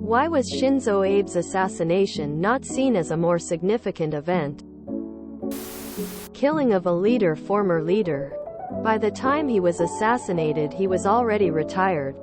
Why was Shinzo Abe's assassination not seen as a more significant event? Killing of a leader, former leader. By the time he was assassinated, he was already retired.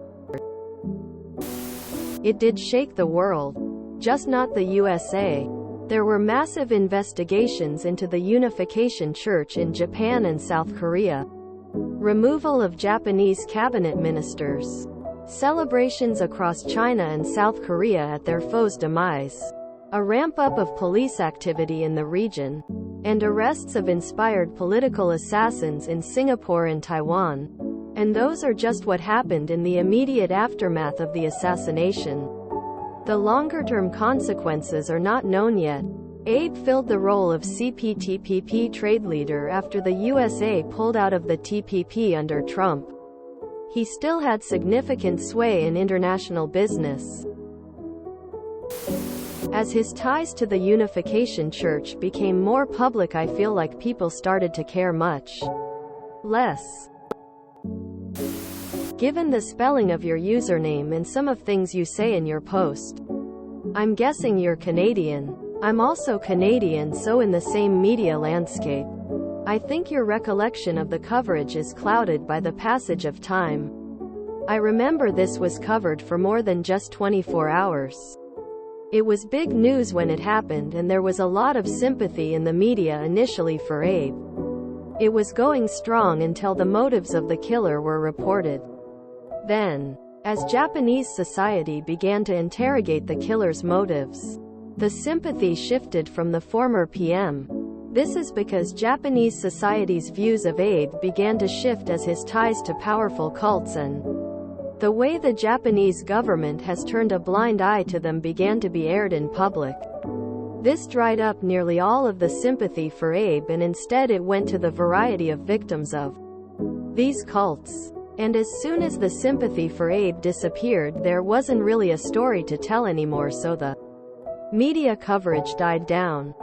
It did shake the world. Just not the USA. There were massive investigations into the unification church in Japan and South Korea. Removal of Japanese cabinet ministers. Celebrations across China and South Korea at their foes' demise. A ramp-up of police activity in the region. And arrests of inspired political assassins in Singapore and Taiwan. And those are just what happened in the immediate aftermath of the assassination. The longer-term consequences are not known yet. Abe filled the role of CPTPP trade leader after the USA pulled out of the TPP under Trump. He still had significant sway in international business. As his ties to the Unification Church became more public, I feel like people started to care much less. Given the spelling of your username and some of things you say in your post. I'm guessing you're Canadian. I'm also Canadian, so in the same media landscape. I think your recollection of the coverage is clouded by the passage of time. I remember this was covered for more than just 24 hours. It was big news when it happened, and there was a lot of sympathy in the media initially for Abe. It was going strong until the motives of the killer were reported. Then, as Japanese society began to interrogate the killer's motives, the sympathy shifted from the former PM. This is because Japanese society's views of Abe began to shift as his ties to powerful cults and the way the Japanese government has turned a blind eye to them began to be aired in public. This dried up nearly all of the sympathy for Abe, and instead it went to the variety of victims of these cults. And as soon as the sympathy for Abe disappeared, there wasn't really a story to tell anymore, so the media coverage died down.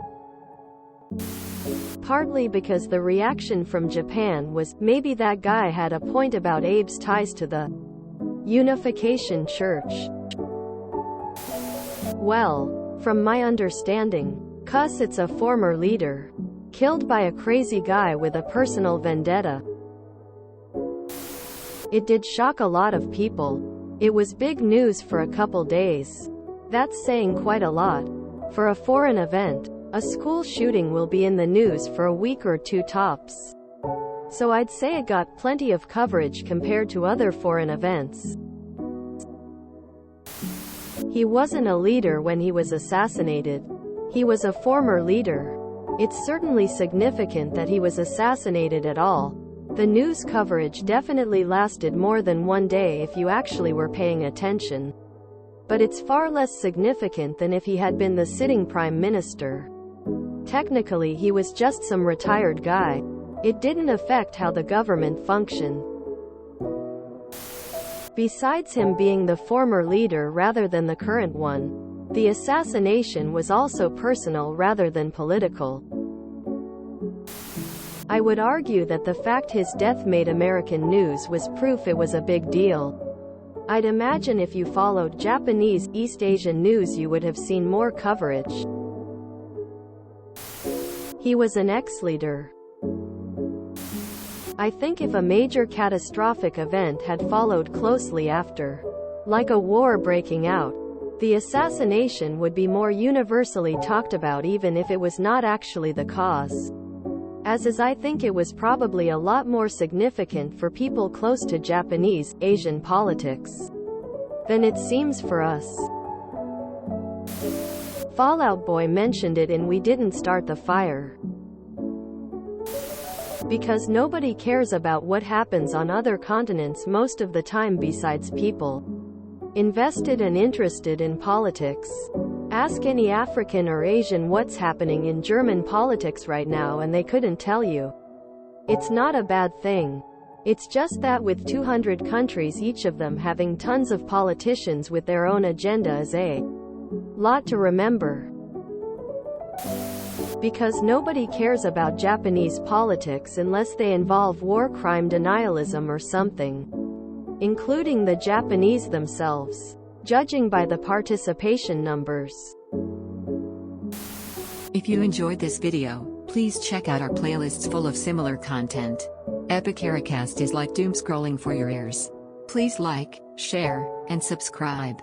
Partly because the reaction from Japan was, maybe that guy had a point about Abe's ties to the Unification Church. Well, from my understanding, it's a former leader. Killed by a crazy guy with a personal vendetta. It did shock a lot of people. It was big news for a couple days. That's saying quite a lot. For a foreign event, a school shooting will be in the news for a week or two tops. So I'd say it got plenty of coverage compared to other foreign events. He wasn't a leader when he was assassinated. He was a former leader. It's certainly significant that he was assassinated at all. The news coverage definitely lasted more than one day if you actually were paying attention. But it's far less significant than if he had been the sitting prime minister. Technically, he was just some retired guy. It didn't affect how the government functioned. Besides him being the former leader rather than the current one, the assassination was also personal rather than political. I would argue that the fact his death made American news was proof it was a big deal. I'd imagine if you followed Japanese, East Asian news you would have seen more coverage. He was an ex-leader. I think if a major catastrophic event had followed closely after, like a war breaking out, the assassination would be more universally talked about even if it was not actually the cause. As is, I think it was probably a lot more significant for people close to Japanese, Asian politics than it seems for us. Fallout Boy mentioned it in We Didn't Start the Fire. Because nobody cares about what happens on other continents most of the time besides people invested and interested in politics. Ask any African or Asian what's happening in German politics right now and they couldn't tell you. It's not a bad thing. It's just that with 200 countries, each of them having tons of politicians with their own agenda, is a lot to remember. Because nobody cares about Japanese politics unless they involve war crime denialism or something, including the Japanese themselves. judging by the participation numbers. If you enjoyed this video, please check out our playlists full of similar content. Epicaricast is like doom scrolling for your ears. Please like, share, and subscribe.